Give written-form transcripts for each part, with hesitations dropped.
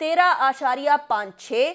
13.56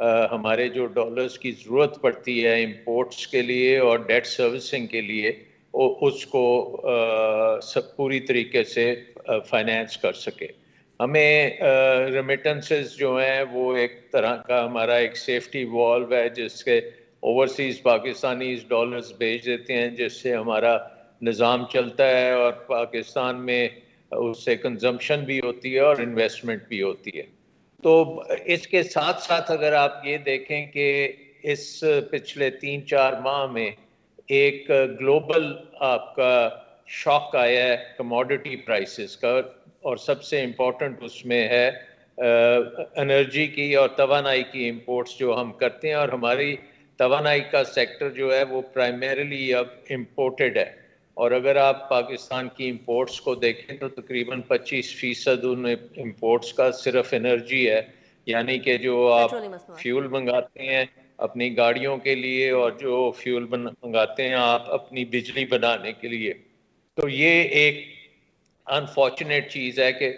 ہمارے جو ڈالرز کی ضرورت پڑتی ہے امپورٹس کے لیے اور ڈیٹ سروسنگ کے لیے اس کو سب پوری طریقے سے فائنینس کر سکے. ہمیں ریمیٹنسز جو ہیں وہ ایک طرح کا ہمارا ایک سیفٹی والو ہے جس کے اوورسیز پاکستانیز ڈالرز بھیج دیتے ہیں جس سے ہمارا نظام چلتا ہے اور پاکستان میں اس سے کنزمپشن بھی ہوتی ہے اور انویسٹمنٹ بھی ہوتی ہے. تو اس کے ساتھ ساتھ اگر آپ یہ دیکھیں کہ اس پچھلے 3-4 ماہ میں ایک گلوبل آپ کا شاک آیا ہے کموڈٹی پرائسز کا اور سب سے امپورٹنٹ اس میں ہے انرجی کی اور توانائی کی امپورٹس جو ہم کرتے ہیں اور ہماری توانائی کا سیکٹر جو ہے وہ پرائمیرلی اب امپورٹڈ ہے. اور اگر آپ پاکستان کی امپورٹس کو دیکھیں تو تقریباً 25% ان امپورٹس کا صرف انرجی ہے, یعنی کہ جو آپ پیٹرولیم مصنوعات. فیول منگاتے ہیں اپنی گاڑیوں کے لیے اور جو فیول منگاتے ہیں آپ اپنی بجلی بنانے کے لیے. تو یہ ایک انفارچونیٹ چیز ہے کہ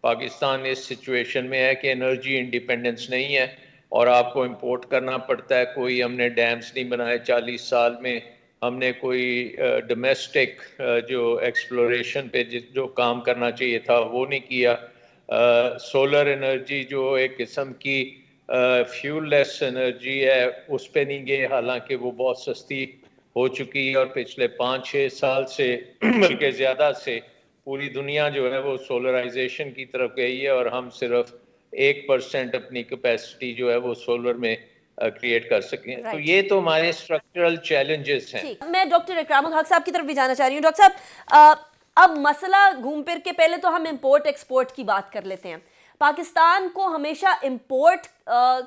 پاکستان اس سچویشن میں ہے کہ انرجی انڈیپینڈنس نہیں ہے اور آپ کو امپورٹ کرنا پڑتا ہے. کوئی ہم نے ڈیمز نہیں بنائے 40 سال میں, ہم نے کوئی ڈومیسٹک جو ایکسپلوریشن پہ جو کام کرنا چاہیے تھا وہ نہیں کیا. سولر انرجی جو ایک قسم کی فیول لیس انرجی ہے اس پہ نہیں گئے, حالانکہ وہ بہت سستی ہو چکی ہے اور پچھلے 5-6 سال سے بلکہ زیادہ سے پوری دنیا جو ہے وہ سولرائزیشن کی طرف گئی ہے اور ہم صرف 1% اپنی کیپیسٹی جو ہے وہ سولر میں کریٹ کر سکیں. تو یہ تو ہمارے اسٹرکچرل چیلنجز ہیں. میں ڈاکٹر اکرام الحق صاحب کی طرف بھی جانا چاہ رہی ہوں. ڈاکٹر صاحب اب مسئلہ گھوم پھر کے پہلے تو ہم امپورٹ ایکسپورٹ کی بات کر لیتے ہیں. پاکستان کو ہمیشہ امپورٹ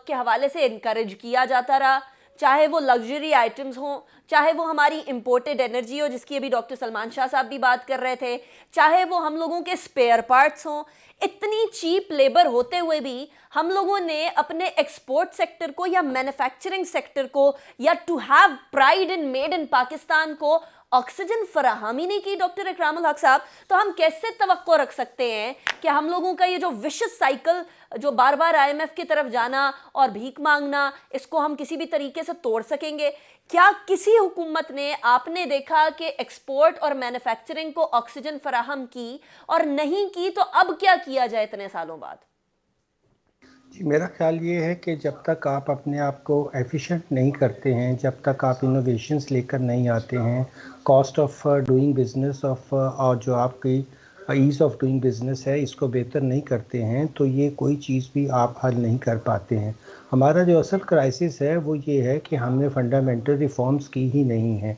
کے حوالے سے انکریج کیا جاتا رہا, چاہے وہ لگژری آئٹمز ہوں, چاہے وہ ہماری امپورٹڈ انرجی ہو جس کی ابھی ڈاکٹر سلمان شاہ صاحب بھی بات کر رہے تھے, چاہے وہ ہم لوگوں کے سپیئر پارٹس ہوں. اتنی چیپ لیبر ہوتے ہوئے بھی ہم لوگوں نے اپنے ایکسپورٹ سیکٹر کو یا مینوفیکچرنگ سیکٹر کو یا to have pride in made in Pakistan کو آکسیجن فراہمی نہیں کی. ڈاکٹر اکرام الحق صاحب, تو ہم کیسے توقع رکھ سکتے ہیں کہ ہم لوگوں کا یہ جو وشس سائیکل جو بار بار IMF کی طرف جانا اور بھیک مانگنا, اس کو ہم کسی بھی طریقے سے توڑ سکیں گے؟ کیا کسی حکومت نے آپ نے دیکھا کہ ایکسپورٹ اور مینوفیکچرنگ کو آکسیجن فراہم کی, اور نہیں کی تو اب کیا کیا جائے اتنے سالوں بعد؟ میرا خیال یہ ہے کہ جب تک آپ اپنے آپ کو ایفیشینٹ نہیں کرتے ہیں, جب تک آپ انوویشنز لے کر نہیں آتے ہیں, کاسٹ آف ڈوئنگ بزنس اور جو آپ کی ایز آف ڈوئنگ بزنس ہے اس کو بہتر نہیں کرتے ہیں, تو یہ کوئی چیز بھی آپ حل نہیں کر پاتے ہیں. ہمارا جو اصل کرائسس ہے وہ یہ ہے کہ ہم نے فنڈامنٹل ریفارمز کی ہی نہیں ہیں.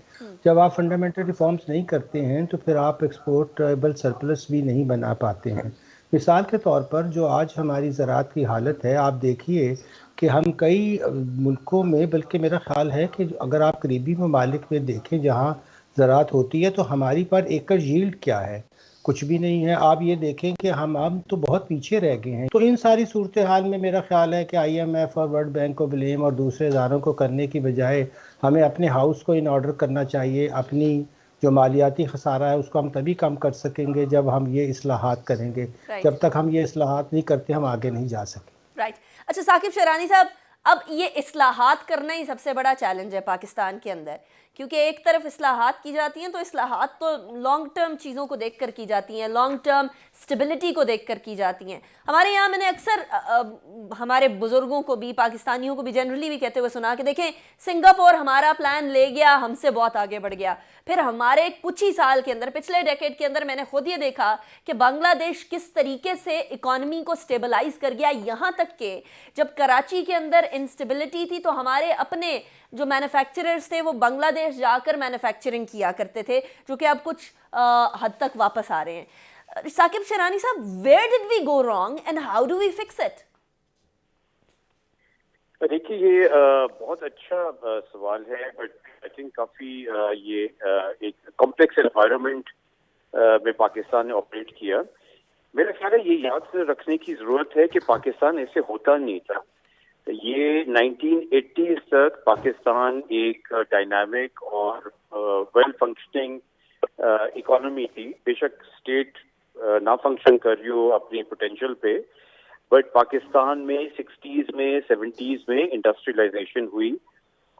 جب آپ فنڈامنٹل ریفارمز نہیں کرتے ہیں تو پھر آپ ایکسپورٹیبل سرپلس بھی نہیں بنا پاتے ہیں. مثال کے طور پر جو آج ہماری زراعت کی حالت ہے, آپ دیکھیے کہ ہم کئی ملکوں میں, بلکہ میرا خیال ہے کہ اگر آپ قریبی ممالک میں دیکھیں جہاں زراعت ہوتی ہے تو ہماری پر ایکڑ ییلڈ کیا ہے, کچھ بھی نہیں ہے. آپ یہ دیکھیں کہ ہم تو بہت پیچھے رہ گئے ہیں. تو ان ساری صورتحال میں میرا خیال ہے کہ IMF اور ورلڈ بینک کو بلیم اور دوسرے اداروں کو کرنے کی بجائے ہمیں اپنے ہاؤس کو ان آرڈر کرنا چاہیے. اپنی جو مالیاتی خسارہ ہے اس کو ہم تبھی کم کر سکیں گے جب ہم یہ اصلاحات کریں گے. جب تک ہم یہ اصلاحات نہیں کرتے ہم آگے نہیں جا سکیں. رائٹ. اچھا ثاقب شہرانی صاحب, اب یہ اصلاحات کرنا ہی سب سے بڑا چیلنج ہے پاکستان کے اندر, کیونکہ ایک طرف اصلاحات کی جاتی ہیں تو اصلاحات تو لانگ ٹرم چیزوں کو دیکھ کر کی جاتی ہیں, لانگ ٹرم سٹیبلٹی کو دیکھ کر کی جاتی ہیں. ہمارے یہاں میں نے اکثر ہمارے بزرگوں کو بھی, پاکستانیوں کو بھی جنرلی بھی کہتے ہوئے سنا کہ دیکھیں سنگاپور ہمارا پلان لے گیا, ہم سے بہت آگے بڑھ گیا, پھر ہمارے کچھ ہی سال کے اندر, پچھلے ڈیکیڈ کے اندر میں نے خود یہ دیکھا کہ بنگلہ دیش کس طریقے سے اکانومی کو سٹیبلائز کر گیا, یہاں تک کہ جب کراچی کے اندر انسٹیبلٹی تھی تو ہمارے اپنے جو مینوفیکچررز تھے وہ بنگلہ دیش جا کر مینوفیکچرنگ کیا کرتے تھے, جو کہ اب کچھ حد تک واپس آ رہے ہیں. ثاقب شہرانی صاحب, where did we go wrong and how do we fix it? دیکھیے یہ بہت اچھا سوال ہے, بٹ آئی تھنک کافی یہ ایک کمپلیکس انوائرمنٹ میں پاکستان نے آپریٹ کیا. میرا خیال ہے یہ یاد رکھنے کی ضرورت ہے کہ پاکستان ایسے ہوتا نہیں تھا. یہ 1980s تک پاکستان ایک ڈائنامک اور ویل فنکشننگ اکانومی تھی. بے شک اسٹیٹ نہ فنکشن کر رہی ہو اپنی پوٹینشیل پہ, بٹ پاکستان میں 60s میں 70s میں انڈسٹریلائزیشن ہوئی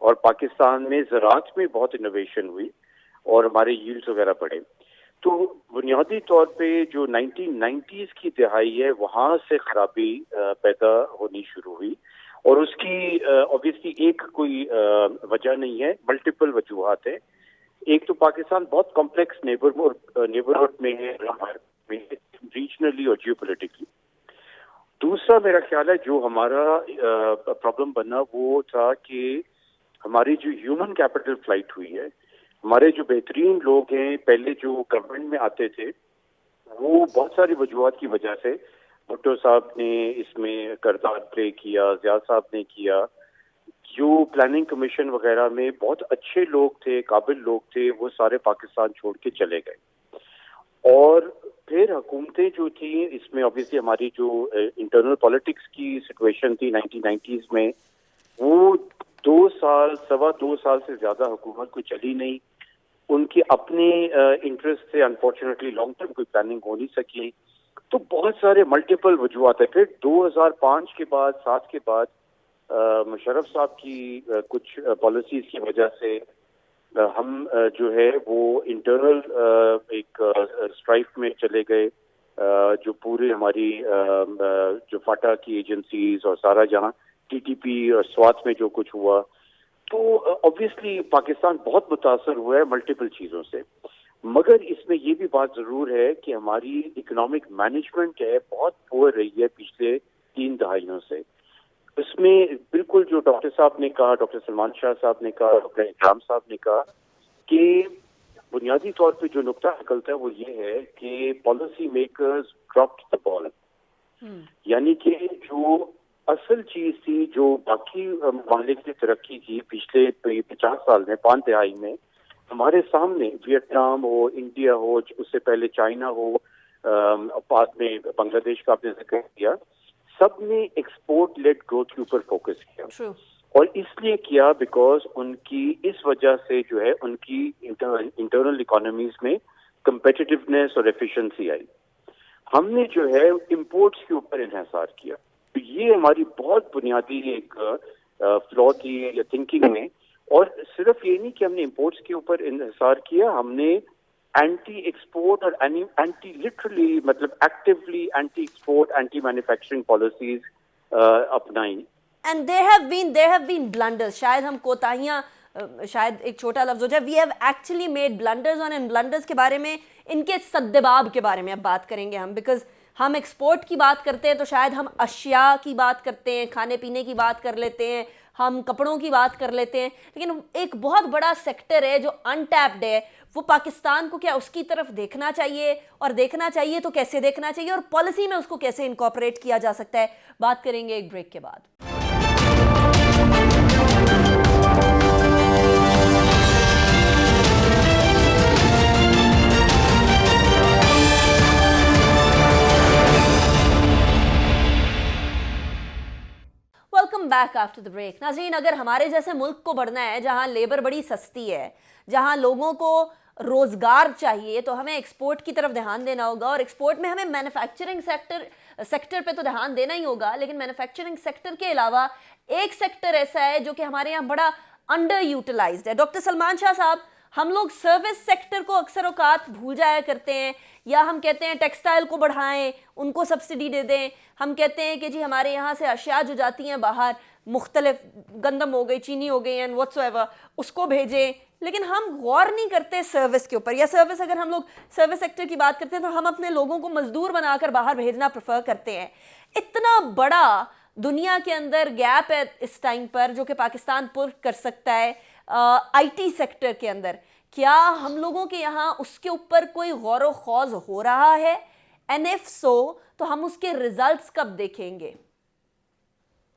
اور پاکستان میں زراعت میں بہت انوویشن ہوئی اور ہمارے ییلڈز وغیرہ بڑھے. تو بنیادی طور پہ جو 1990s کی دہائی ہے وہاں سے خرابی پیدا ہونی شروع ہوئی اور اس کی obviously ایک کوئی وجہ نہیں ہے, ملٹیپل وجوہات ہیں. ایک تو پاکستان بہت کمپلیکس نیبرہڈ میں ہے ریجنلی اور جیو پولیٹیکلی. دوسرا میرا خیال ہے جو ہمارا پرابلم بنا وہ تھا کہ ہماری جو ہیومن کیپٹل فلائٹ ہوئی ہے, ہمارے جو بہترین لوگ ہیں پہلے جو گورنمنٹ میں آتے تھے وہ بہت ساری وجوہات کی وجہ سے, بھٹو صاحب نے اس میں کردار پلے کیا, ضیاء صاحب نے کیا, جو پلاننگ کمیشن وغیرہ میں بہت اچھے لوگ تھے, قابل لوگ تھے, وہ سارے پاکستان چھوڑ کے چلے گئے. اور پھر حکومتیں جو تھیں اس میں obviously ہماری جو انٹرنل پالیٹکس کی سچویشن تھی 1990s میں, وہ 2 سال 2.25 سال سے زیادہ حکومت کوئی چلی نہیں. ان کے اپنے انٹرسٹ سے انفارچونیٹلی لانگ ٹرم کوئی پلاننگ ہو نہیں سکی. تو بہت سارے ملٹیپل وجوہات ہیں. پھر 2005 کے بعد 7 کے بعد مشرف صاحب کی کچھ پالیسیز کی وجہ سے ہم جو ہے وہ انٹرنل ایک اسٹرائف میں چلے گئے, جو پورے ہماری جو فاٹا کی ایجنسیز اور سارا جہاں ٹی ٹی پی اور سوات میں جو کچھ ہوا, تو obviously پاکستان بہت متاثر ہوا ہے ملٹیپل چیزوں سے. مگر اس میں یہ بھی بات ضرور ہے کہ ہماری اکنامک مینجمنٹ ہے بہت پور رہی ہے پچھلے 3 دہائیوں سے. اس میں بالکل جو ڈاکٹر صاحب نے کہا, ڈاکٹر سلمان شاہ صاحب نے کہا, ڈاکٹر اکرام صاحب نے کہا کہ بنیادی طور پہ جو نقطہ نکلتا ہے وہ یہ ہے کہ پالیسی میکرز ڈراپڈ دا بال. یعنی کہ جو اصل چیز تھی جو باقی ممالک نے ترقی کی پچھلے 50 سال میں 5 دہائی میں, ہمارے سامنے ویتنام ہو, انڈیا ہو, اس سے پہلے چائنا ہو, بعد میں بنگلہ دیش کا آپ نے ذکر کیا, سب نے ایکسپورٹ لیڈ گروتھ کے اوپر فوکس کیا. اور اس لیے کیا بیکاز ان کی اس وجہ سے جو ہے ان کی انٹرنل اکانومیز میں کمپیٹیٹیونیس اور ایفیشنسی آئی. ہم نے جو ہے امپورٹس کے اوپر انحصار کیا. تو یہ ہماری بہت بنیادی ایک فلو تھی یا تھنکنگ میں. اور صرف یہ نہیں کہ ہم نے امپورٹس کے اوپر انحصار کیا, ہم نے اینٹی ایکسپورٹ اور اینٹی لٹرلی مطلب actually anti export anti manufacturing policies اپنائی. And there have been blunders. شاید ہم کوتاہیاں, شاید ایک چھوٹا لفظ ہو جائے, we have actually made blunders on and blunders کے بارے میں, ان کے سدباب کے بارے میں اب بات کریں گے ہم, بیکاز ہم ایکسپورٹ کی بات کرتے ہیں تو شاید ہم اشیاء کی بات کرتے ہیں, کھانے پینے کی بات کر لیتے ہیں, ہم کپڑوں کی بات کر لیتے ہیں, لیکن ایک بہت بڑا سیکٹر ہے جو انٹیپڈ ہے, وہ پاکستان کو کیا اس کی طرف دیکھنا چاہیے, اور دیکھنا چاہیے تو کیسے دیکھنا چاہیے, اور پالیسی میں اس کو کیسے انکارپوریٹ کیا جا سکتا ہے. بات کریں گے ایک بریک کے بعد. Welcome back after the break. ناظرین, اگر ہمارے جیسے ملک کو بڑھنا ہے جہاں لیبر بڑی سستی ہے, جہاں لوگوں کو روزگار چاہیے, تو ہمیں ایکسپورٹ کی طرف دھیان دینا ہوگا. اور ایکسپورٹ میں ہمیں مینوفیکچرنگ سیکٹر پہ تو دھیان دینا ہی ہوگا, لیکن مینوفیکچرنگ سیکٹر کے علاوہ ایک سیکٹر ایسا ہے جو کہ ہمارے یہاں بڑا انڈر یوٹیلائزڈ ہے. ڈاکٹر سلمان شاہ صاحب, ہم لوگ سروس سیکٹر کو اکثر اوقات بھول جایا کرتے ہیں, یا ہم کہتے ہیں ٹیکسٹائل کو بڑھائیں, ان کو سبسڈی دے دیں. ہم کہتے ہیں کہ جی ہمارے یہاں سے اشیاء جو جاتی ہیں باہر, مختلف گندم ہو گئی, چینی ہو گئی, اینڈ واٹس ایور, اس کو بھیجیں. لیکن ہم غور نہیں کرتے سروس کے اوپر, یا سروس, اگر ہم لوگ سروس سیکٹر کی بات کرتے ہیں تو ہم اپنے لوگوں کو مزدور بنا کر باہر بھیجنا پریفر کرتے ہیں. اتنا بڑا دنیا کے اندر گیپ ہے اس ٹائم پر جو کہ پاکستان پر کر سکتا ہے آئی ٹی سیکٹر کے اندر. کیا ہم لوگوں کے یہاں اس کے اوپر کوئی غور و خوض ہو رہا ہے؟ اینڈ اف سو تو ہم اس کے ریزلٹس کب دیکھیں گے؟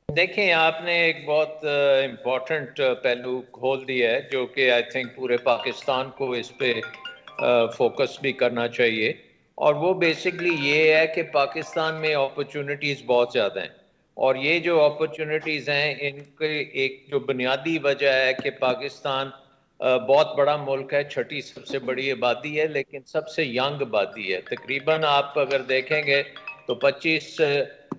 دیکھیں, آپ نے ایک بہت امپورٹنٹ پہلو کھول دیا ہے جو کہ آئی تھنک پورے پاکستان کو اس پہ فوکس بھی کرنا چاہیے, اور وہ بیسکلی یہ ہے کہ پاکستان میں اپرچونٹیز بہت زیادہ ہیں, اور یہ جو اپرچونٹیز ہیں ان کے ایک جو بنیادی وجہ ہے کہ پاکستان بہت بڑا ملک ہے, 6ٹھی سب سے بڑی آبادی ہے, لیکن سب سے ینگ آبادی ہے. تقریباً آپ اگر دیکھیں گے تو 25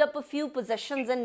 up a few positions in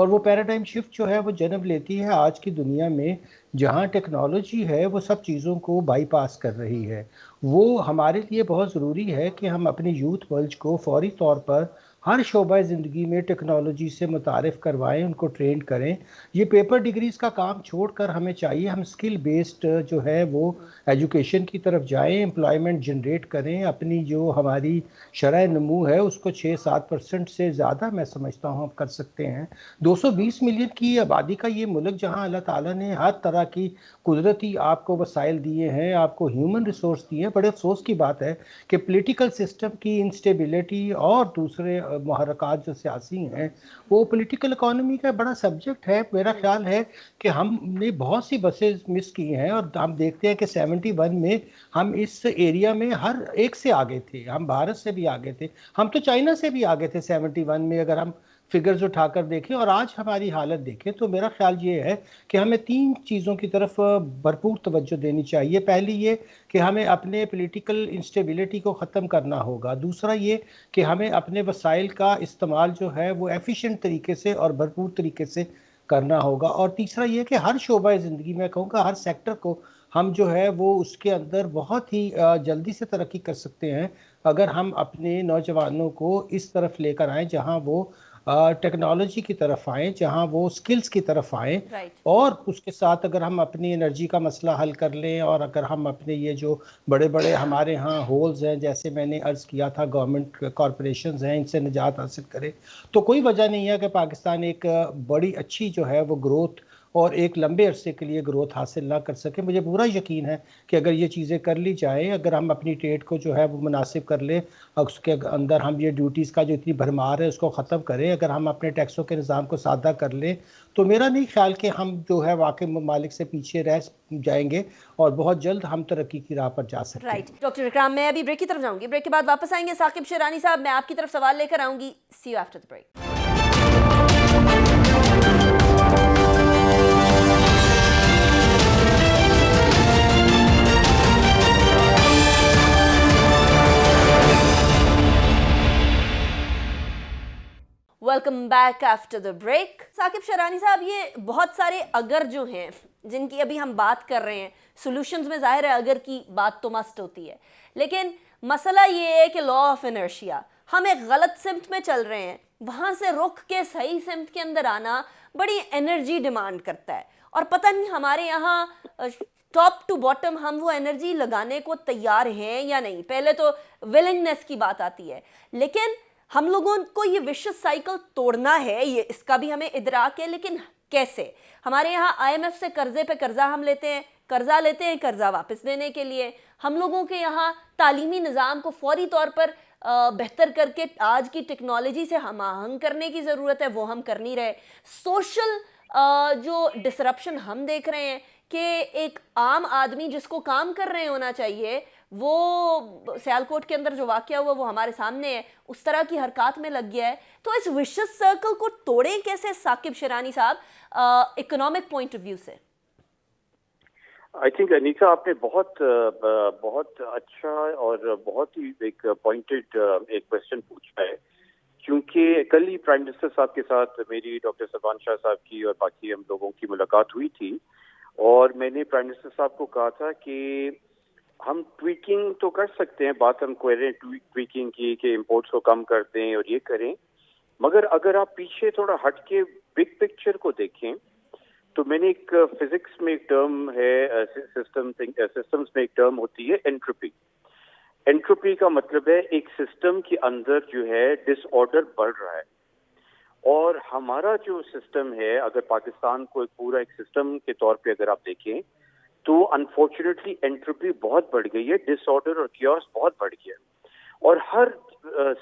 اور وہ پیراڈائم شفٹ جو ہے وہ جنم لیتی ہے آج کی دنیا میں جہاں ٹیکنالوجی ہے وہ سب چیزوں کو بائی پاس کر رہی ہے. وہ ہمارے لیے بہت ضروری ہے کہ ہم اپنی یوتھ بلج کو فوری طور پر ہر شعبہ زندگی میں ٹیکنالوجی سے متعارف کروائیں، ان کو ٹرین کریں. یہ پیپر ڈگریز کا کام چھوڑ کر ہمیں چاہیے ہم اسکل بیسڈ جو ہے وہ ایجوکیشن کی طرف جائیں، امپلائمنٹ جنریٹ کریں. اپنی جو ہماری شرح نمو ہے اس کو 6-7% سے زیادہ میں سمجھتا ہوں ہم کر سکتے ہیں. 220 ملین کی آبادی کا یہ ملک جہاں اللہ تعالیٰ نے ہر طرح کی قدرتی آپ کو وسائل دیے ہیں، آپ کو ہیومن ریسورس دیے ہیں. بڑے افسوس کی بات ہے کہ پولیٹیکل سسٹم کی انسٹیبلٹی اور دوسرے محرکات جو سیاسی ہیں وہ پولیٹیکل اکانومی کا بڑا سبجیکٹ ہے. میرا خیال ہے کہ ہم نے بہت سی بسیں مس کی ہیں اور ہم دیکھتے ہیں کہ 71 میں ہم اس ایریا میں ہر ایک سے آگے تھے. ہم بھارت سے بھی آگے تھے، ہم تو چائنا سے بھی آگے تھے 71 میں اگر ہم فگرز اٹھا کر دیکھیں. اور آج ہماری حالت دیکھیں تو میرا خیال یہ ہے کہ ہمیں 3 چیزوں کی طرف بھرپور توجہ دینی چاہیے. پہلی یہ کہ ہمیں اپنے پولیٹیکل انسٹیبلٹی کو ختم کرنا ہوگا. دوسرا یہ کہ ہمیں اپنے وسائل کا استعمال جو ہے وہ ایفیشینٹ طریقے سے اور بھرپور طریقے سے کرنا ہوگا. اور تیسرا یہ کہ ہر شعبہ زندگی میں کہوں گا ہر سیکٹر کو ہم جو ہے وہ اس کے اندر بہت ہی جلدی سے ترقی کر سکتے ہیں اگر ہم اپنے نوجوانوں کو اس طرف لے کر آئیں جہاں وہ ٹیکنالوجی کی طرف آئیں، جہاں وہ سکلز کی طرف آئیں. رائٹ. اور اس کے ساتھ اگر ہم اپنی انرجی کا مسئلہ حل کر لیں اور اگر ہم اپنے یہ جو بڑے بڑے ہمارے ہاں ہولز ہیں جیسے میں نے عرض کیا تھا گورنمنٹ کارپوریشنز ہیں ان سے نجات حاصل کرے تو کوئی وجہ نہیں ہے کہ پاکستان ایک بڑی اچھی جو ہے وہ گروتھ اور ایک لمبے عرصے کے لیے گروتھ حاصل نہ کر سکے. مجھے پورا یقین ہے کہ اگر یہ چیزیں کر لی جائیں، اگر ہم اپنی ٹریڈ کو جو ہے وہ مناسب کر لیں، اس کے اندر ہم یہ ڈیوٹیز کا جو اتنی بھرمار ہے اس کو ختم کریں، اگر ہم اپنے ٹیکسوں کے نظام کو سادہ کر لیں تو میرا نہیں خیال کہ ہم جو ہے واقعی ممالک سے پیچھے رہ جائیں گے اور بہت جلد ہم ترقی کی راہ پر جا سکتے ہیں. رائٹ ڈاکٹر اکرام، میں ابھی بریک کی طرف جاؤں گی، بریک کے بعد واپس آئیں گے. ثاقب شیرانی صاحب، میں آپ کی طرف سوال لے کر آؤں گی. See you after the break. Welcome back after the break. Saqib Sherani صاحب، یہ بہت سارے اگر جو ہیں جن کی ابھی ہم بات کر رہے ہیں، سولوشنز میں ظاہر ہے اگر کی بات تو مست ہوتی ہے، لیکن مسئلہ یہ ہے کہ لا آف انرشیا، ہم ایک غلط سمت میں چل رہے ہیں، وہاں سے رخ کے صحیح سمت کے اندر آنا بڑی انرجی ڈیمانڈ کرتا ہے اور پتہ نہیں ہمارے یہاں ٹاپ ٹو باٹم ہم وہ انرجی لگانے کو تیار ہیں یا نہیں. پہلے تو ولنگنس کی بات آتی ہے، لیکن ہم لوگوں کو یہ وشس سائیکل توڑنا ہے، یہ اس کا بھی ہمیں ادراک ہے، لیکن کیسے؟ ہمارے یہاں آئی ایم ایف سے قرضے پہ قرضہ ہم لیتے ہیں، قرضہ واپس دینے کے لیے. ہم لوگوں کے یہاں تعلیمی نظام کو فوری طور پر بہتر کر کے آج کی ٹیکنالوجی سے ہم آہنگ کرنے کی ضرورت ہے، وہ ہم کر نہیں رہے. سوشل جو ڈسرپشن ہم دیکھ رہے ہیں کہ ایک عام آدمی جس کو کام کر رہے ہونا چاہیے، وہ سیالکوٹ کے اندر جو واقعہ ہوا وہ ہمارے سامنے ہے، اس طرح کی حرکات میں لگ گیا ہے. تو اس وشس سرکل کو توڑیں کیسے ثاقب شیرانی صاحب اکنامک پوائنٹ آف ویو سے؟ آئی تھنک انیکا آپ نے بہت اچھا اور بہت ہی ایک پوائنٹڈ ایک کوشچن پوچھا ہے، کیونکہ کل ہی پرائم منسٹر صاحب کے ساتھ میری ڈاکٹر سلمان شاہ صاحب کی اور باقی ہم لوگوں کی ملاقات ہوئی تھی اور میں نے پرائم منسٹر صاحب کو کہا تھا کہ ہم ٹویکنگ تو کر سکتے ہیں، بات ہم کہہ رہے ہیں ٹویکنگ کی کہ امپورٹس کو کم کر دیں اور یہ کریں، مگر اگر آپ پیچھے تھوڑا ہٹ کے بگ پکچر کو دیکھیں تو میں نے ایک فزکس میں ایک ٹرم ہے، سسٹمز میں ایک ٹرم ہوتی ہے انٹروپی. انٹروپی کا مطلب ہے ایک سسٹم کے اندر جو ہے ڈس آرڈر بڑھ رہا ہے، اور ہمارا جو سسٹم ہے اگر پاکستان کو ایک پورا ایک سسٹم کے طور پہ اگر آپ دیکھیں تو انفارچونیٹلی انٹروپی بہت بڑھ گئی ہے، ڈس آرڈر اور کیوس بہت بڑھ گیا ہے اور ہر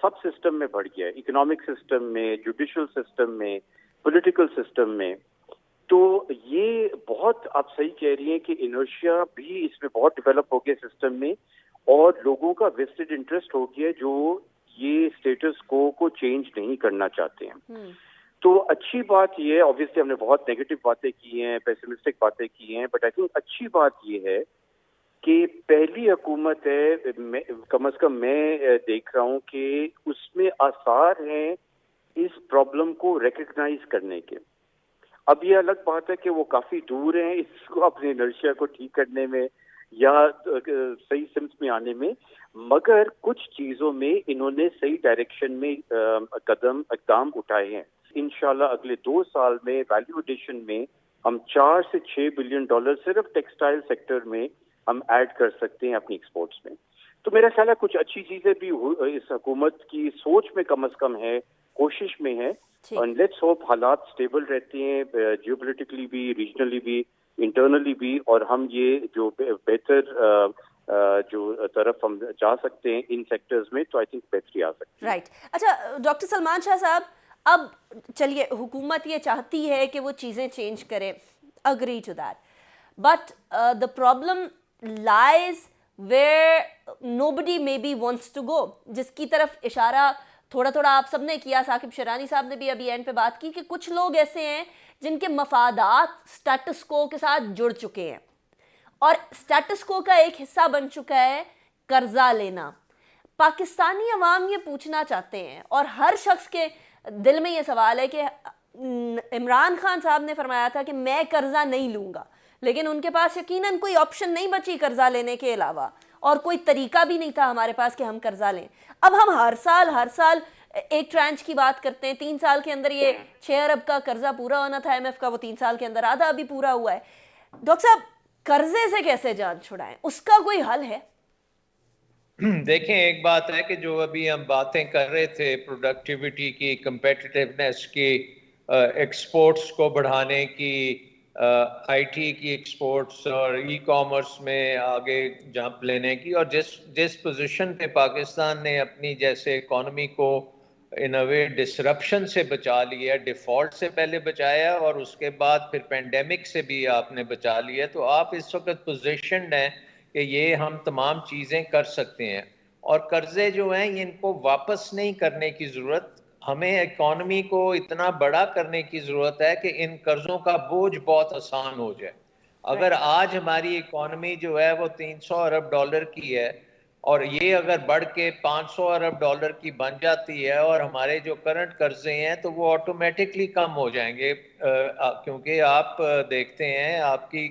سب سسٹم میں بڑھ گیا ہے، اکنامک سسٹم میں، جوڈیشل سسٹم میں، پولیٹیکل سسٹم میں. تو یہ بہت آپ صحیح کہہ رہی ہیں کہ انرشیا بھی اس میں بہت ڈیولپ ہو گیا سسٹم میں اور لوگوں کا ویسٹڈ انٹرسٹ ہو گیا جو یہ اسٹیٹس کو چینج نہیں کرنا چاہتے ہیں. تو اچھی بات یہ ہے، obviously ہم نے بہت نیگیٹو باتیں کی ہیں، پیسمسٹک باتیں کی ہیں، بٹ آئی تھنک اچھی بات یہ ہے کہ پہلی حکومت ہے، کم از کم میں دیکھ رہا ہوں کہ اس میں آثار ہیں اس پرابلم کو ریکگنائز کرنے کے. اب یہ الگ بات ہے کہ وہ کافی دور ہیں اس کو اپنے انرشیا کو ٹھیک کرنے میں یا صحیح سمت میں آنے میں، مگر کچھ چیزوں میں انہوں نے صحیح ڈائریکشن میں اقدام اٹھائے ہیں. انشاءاللہ اگلے 2 سال میں ویلیو ایڈیشن میں ہم 4 سے 6 بلین ڈالر صرف ٹیکسٹائل سیکٹر میں ہم ایڈ کر سکتے ہیں اپنی ایکسپورٹس میں. تو میرا خیال ہے کچھ اچھی چیزیں بھی اس حکومت کی سوچ میں کم از کم ہے، کوشش میں ہے. اینڈ لیٹس ہوپ حالات سٹیبل رہتے ہیں، جیو پولیٹیکلی بھی، ریجنلی بھی، انٹرنلی بھی، اور ہم یہ جو بہتر جو طرف ہم جا سکتے ہیں ان سیکٹرز میں، تو آئی تھنک بہتری آ سکتی ہے. رائٹ. اچھا ڈاکٹر سلمان شاہ صاحب، اب چلیے حکومت یہ چاہتی ہے کہ وہ چیزیں چینج کرے، agree to that, but the problem lies where nobody maybe wants to go, جس کی طرف اشارہ تھوڑا تھوڑا آپ سب نے کیا. ثاقب شرانی صاحب نے بھی ابھی اینڈ پہ بات کی کہ کچھ لوگ ایسے ہیں جن کے مفادات سٹیٹس کو کے ساتھ جڑ چکے ہیں، اور سٹیٹس کو کا ایک حصہ بن چکا ہے قرضہ لینا. پاکستانی عوام یہ پوچھنا چاہتے ہیں، اور ہر شخص کے دل میں یہ سوال ہے کہ عمران خان صاحب نے فرمایا تھا کہ میں قرضہ نہیں لوں گا، لیکن ان کے پاس یقیناً کوئی آپشن نہیں بچی قرضہ لینے کے علاوہ، اور کوئی طریقہ بھی نہیں تھا ہمارے پاس کہ ہم قرضہ لیں. اب ہم ہر سال ایک ٹرانچ کی بات کرتے ہیں، 3 سال کے اندر یہ 6 ارب کا قرضہ پورا ہونا تھا IMF کا، وہ 3 سال کے اندر آدھا ابھی پورا ہوا ہے. ڈاکٹر صاحب قرضے سے کیسے جان چھڑائیں، اس کا کوئی حل ہے؟ دیکھیں، ایک بات ہے کہ جو ابھی ہم باتیں کر رہے تھے پروڈکٹیوٹی کی، کمپیٹیٹیونیس کی، ایکسپورٹس کو بڑھانے کی، آئی ٹی کی ایکسپورٹس اور ای کامرس میں آگے جمپ لینے کی، اور جس پوزیشن پہ پاکستان نے اپنی جیسے اکانومی کو ان اے وے ڈسرپشن سے بچا لیا، ڈیفالٹ سے پہلے بچایا اور اس کے بعد پھر پینڈیمک سے بھی آپ نے بچا لیا، تو آپ اس وقت پوزیشنڈ ہیں کہ یہ ہم تمام چیزیں کر سکتے ہیں. اور قرضے جو ہیں ان کو واپس نہیں کرنے کی ضرورت، ہمیں اکانومی کو اتنا بڑا کرنے کی ضرورت ہے کہ ان قرضوں کا بوجھ بہت آسان ہو جائے. اگر آج ہماری اکانومی جو ہے وہ 300 ارب ڈالر کی ہے، اور یہ اگر بڑھ کے 500 ارب ڈالر کی بن جاتی ہے، اور ہمارے جو کرنٹ قرضے ہیں تو وہ آٹومیٹکلی کم ہو جائیں گے، کیونکہ آپ دیکھتے ہیں آپ کی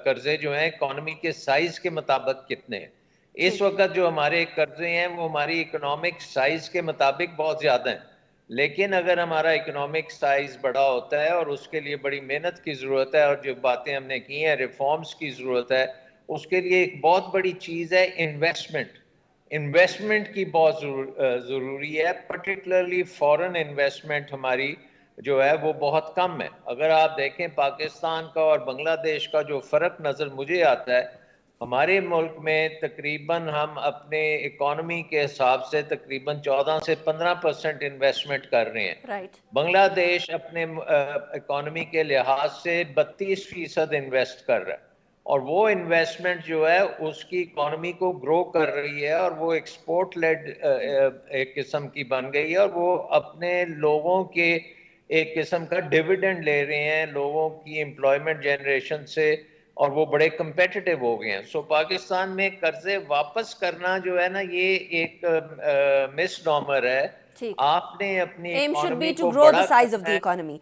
قرضے جو ہیں اکانومی کے سائز کے مطابق کتنے ہیں. اس وقت جو ہمارے قرضے ہیں وہ ہماری اکنامک سائز کے مطابق بہت زیادہ ہیں، لیکن اگر ہمارا اکنامک سائز بڑا ہوتا ہے اور اس کے لیے بڑی محنت کی ضرورت ہے، اور جو باتیں ہم نے کی ہیں ریفارمز کی ضرورت ہے، اس کے لیے ایک بہت بڑی چیز ہے انویسٹمنٹ کی بہت ضروری ہے. پرٹیکولرلی فورن انویسٹمنٹ ہماری جو ہے وہ بہت کم ہے. اگر آپ دیکھیں پاکستان کا اور بنگلہ دیش کا جو فرق نظر مجھے آتا ہے، ہمارے ملک میں تقریباً ہم اپنے اکانومی کے حساب سے تقریباً 14 سے 15% انویسٹمنٹ کر رہے ہیں. بنگلہ دیش اپنے اکانومی کے لحاظ سے 32% انویسٹ کر رہا ہے، اور وہ انویسٹمنٹ جو ہے اس کی اکانومی کو گرو کر رہی ہے، اور وہ ایکسپورٹ لیڈ ایک قسم کی بن گئی ہے، اور وہ اپنے لوگوں کے ایک قسم کا ڈیویڈنڈ لے رہے ہیں لوگوں کی امپلائمنٹ جنریشن سے، اور وہ بڑے کمپیٹیٹیو ہو گئے ہیں. سو پاکستان میں قرضے واپس کرنا جو ہے نا یہ ایک مس نامر ہے. آپ نے اپنی اکانومی کو بڑا کرنا ہے، سائز آف دی اکانومی،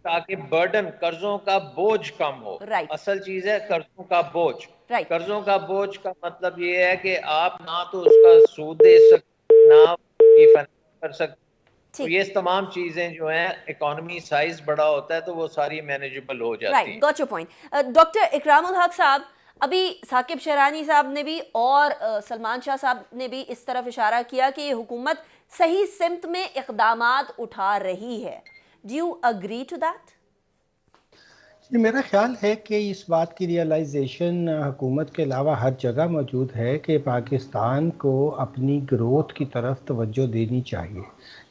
تاکہ برڈن قرضوں کا بوجھ کم ہو. اصل چیز ہے قرضوں کا بوجھ. قرضوں کا بوجھ کا مطلب یہ ہے کہ آپ نہ تو اس کا سود دے سکتے، نہ فائنانس کر سکتے. تو یہ تمام چیزیں جو ہیں اکانومی سائز بڑا ہوتا ہے تو وہ ساری مینیجبل ہو جاتی ہیں. Got your point. ڈاکٹر اکرام الحق صاحب، ابھی ثاقب شرانی صاحب نے بھی اور سلمان شاہ صاحب نے بھی اس طرف اشارہ کیا کہ یہ حکومت صحیح سمت میں اقدامات اٹھا رہی ہے. Do you agree to that? میرا خیال ہے کہ اس بات کی ریئلائزیشن حکومت کے علاوہ ہر جگہ موجود ہے کہ پاکستان کو اپنی گروتھ کی طرف توجہ دینی چاہیے.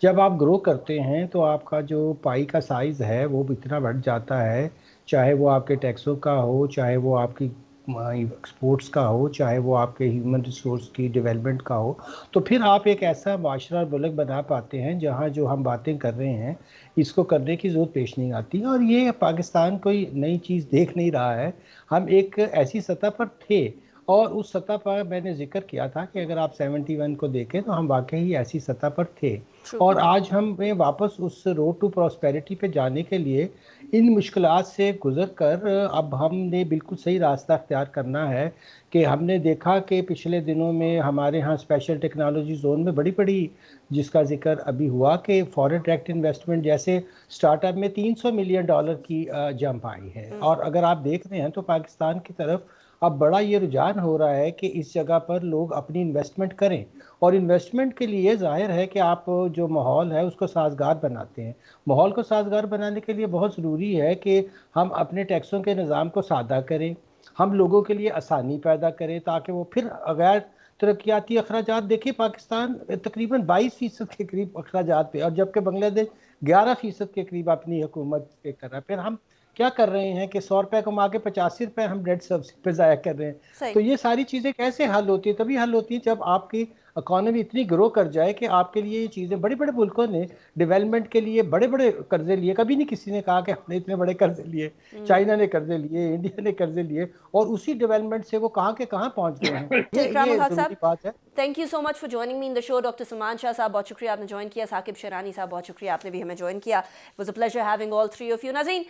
جب آپ گرو کرتے ہیں تو آپ کا جو پائی کا سائز ہے وہ اتنا بڑھ جاتا ہے، چاہے وہ آپ کے ٹیکسوں کا ہو، چاہے وہ آپ کی ایکسپورٹس کا ہو، چاہے وہ آپ کے ہیومن ریسورس کی ڈیولپمنٹ کا ہو. تو پھر آپ ایک ایسا معاشرہ ملک بنا پاتے ہیں جہاں جو ہم باتیں کر رہے ہیں اس کو کرنے کی ضرورت پیش نہیں آتی. اور یہ پاکستان کوئی نئی چیز دیکھ نہیں رہا ہے، ہم ایک ایسی سطح پر تھے اور اس سطح پر میں نے ذکر کیا تھا کہ اگر آپ 71 کو دیکھیں تو ہم واقعی ایسی سطح پر تھے، اور آج ہمیں واپس اس روڈ ٹو پراسپیرٹی پہ جانے کے لیے ان مشکلات سے گزر کر اب ہم نے بالکل صحیح راستہ اختیار کرنا ہے کہ ہم نے دیکھا کہ پچھلے دنوں میں ہمارے ہاں اسپیشل ٹیکنالوجی زون میں بڑی بڑی، جس کا ذکر ابھی ہوا کہ فورن ڈائریکٹ انویسٹمنٹ جیسے سٹارٹ اپ میں $300 ملین کی جمپ آئی ہے، اور اگر آپ دیکھ رہے ہیں تو پاکستان کی طرف اب بڑا یہ رجحان ہو رہا ہے کہ اس جگہ پر لوگ اپنی انویسٹمنٹ کریں، اور انویسٹمنٹ کے لیے ظاہر ہے کہ آپ جو ماحول ہے اس کو سازگار بناتے ہیں۔ ماحول کو سازگار بنانے کے لیے بہت ضروری ہے کہ ہم اپنے ٹیکسوں کے نظام کو سادہ کریں، ہم لوگوں کے لیے آسانی پیدا کریں تاکہ وہ پھر غیر ترقیاتی اخراجات، دیکھیں پاکستان تقریباً 22% کے قریب اخراجات پہ، اور جبکہ بنگلہ دیش 11% کے قریب اپنی حکومت پہ کر رہا ہے۔ پھر ہم کیا کر رہے ہیں کہ 100 روپے کما کے 85 روپے ہم ڈیٹ سبسڈی پہ ضائع کر رہے ہیں۔ صحیح. تو یہ ساری چیزیں کیسے حل ہوتی ہیں؟ تبھی حل ہوتی ہیں جب آپ کی اکانومی اتنی گرو کر جائے کہ آپ کے لیے یہ چیزیں، بڑے بڑے ملکوں نے ڈیولپمنٹ کے لیے بڑے بڑے قرضے لیے، کبھی نہیں کسی نے کہا کہ ہم نے اتنے بڑے قرضے لیے، چائنا نے قرضے لیے، انڈیا نے قرضے لیے، اور اسی ڈیولپمنٹ سے وہ کہاں کے کہاں پہنچ گئے ہیں۔ اکرام یہ الحق ضروری بات ہے۔ Thank you so much for joining me in the show. Doctor Salman Shah صاحب بہت شکریہ آپ نے جوائن کیا، ثاقب شیرانی صاحب بہت شکریہ آپ نے بھی ہمیں جوائن کیا۔ It was a pleasure having all three of you. ناظرین،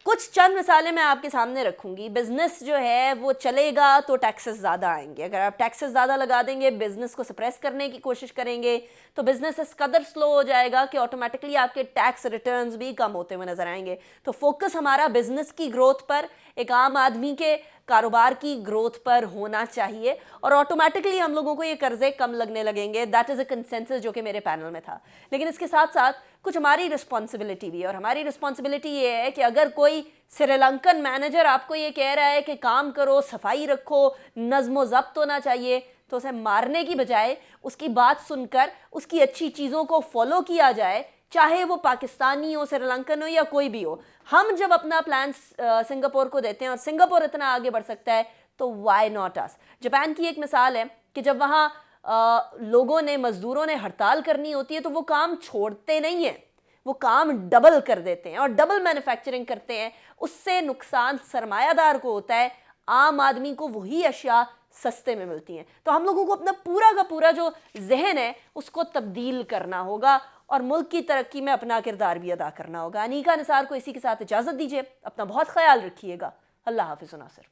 کچھ چند مثالیں میں آپ کے سامنے رکھوں گی۔ بزنس جو ہے وہ چلے گا تو ٹیکسز زیادہ آئیں گے، اگر آپ ٹیکسز زیادہ لگا دیں گے، بزنس کو سپریس کرنے کی کوشش کریں گے تو بزنس اس قدر سلو ہو جائے گا کہ آٹومیٹکلی آپ کے ٹیکس ریٹرنز بھی کم ہوتے ہوئے نظر آئیں گے۔ تو فوکس ہمارا بزنس کی گروتھ پر، ایک عام آدمی کے کاروبار کی گروتھ پر ہونا چاہیے، اور آٹومیٹکلی ہم لوگوں کو یہ قرضے کم لگنے لگیں گے۔ دیٹ از اے کنسنسس جو کہ میرے پینل میں تھا۔ لیکن اس کے ساتھ ساتھ کچھ ہماری رسپانسبلٹی بھی ہے، اور ہماری رسپانسبلٹی یہ ہے کہ اگر کوئی سری لنکن مینیجر آپ کو یہ کہہ رہا ہے کہ کام کرو، صفائی رکھو، نظم و ضبط ہونا چاہیے، تو اسے مارنے کی بجائے اس کی بات سن کر اس کی اچھی چیزوں کو فالو کیا جائے، چاہے وہ پاکستانی ہو، سری لنکن ہو، یا کوئی بھی ہو۔ ہم جب اپنا پلان سنگاپور کو دیتے ہیں اور سنگاپور اتنا آگے بڑھ سکتا ہے تو وائی ناٹ اس۔ جاپان کی ایک مثال ہے کہ جب وہاں لوگوں نے، مزدوروں نے ہڑتال کرنی ہوتی ہے تو وہ کام چھوڑتے نہیں ہیں، وہ کام ڈبل کر دیتے ہیں اور ڈبل مینوفیکچرنگ کرتے ہیں۔ اس سے نقصان سرمایہ دار کو ہوتا ہے، عام آدمی کو وہی اشیاء سستے میں ملتی ہیں۔ تو ہم لوگوں کو اپنا پورا کا پورا جو ذہن ہے اس کو تبدیل کرنا ہوگا، اور ملک کی ترقی میں اپنا کردار بھی ادا کرنا ہوگا۔ انیکا نثار کو اسی کے ساتھ اجازت دیجیے، اپنا بہت خیال رکھیے گا۔ اللہ حافظ ناصر۔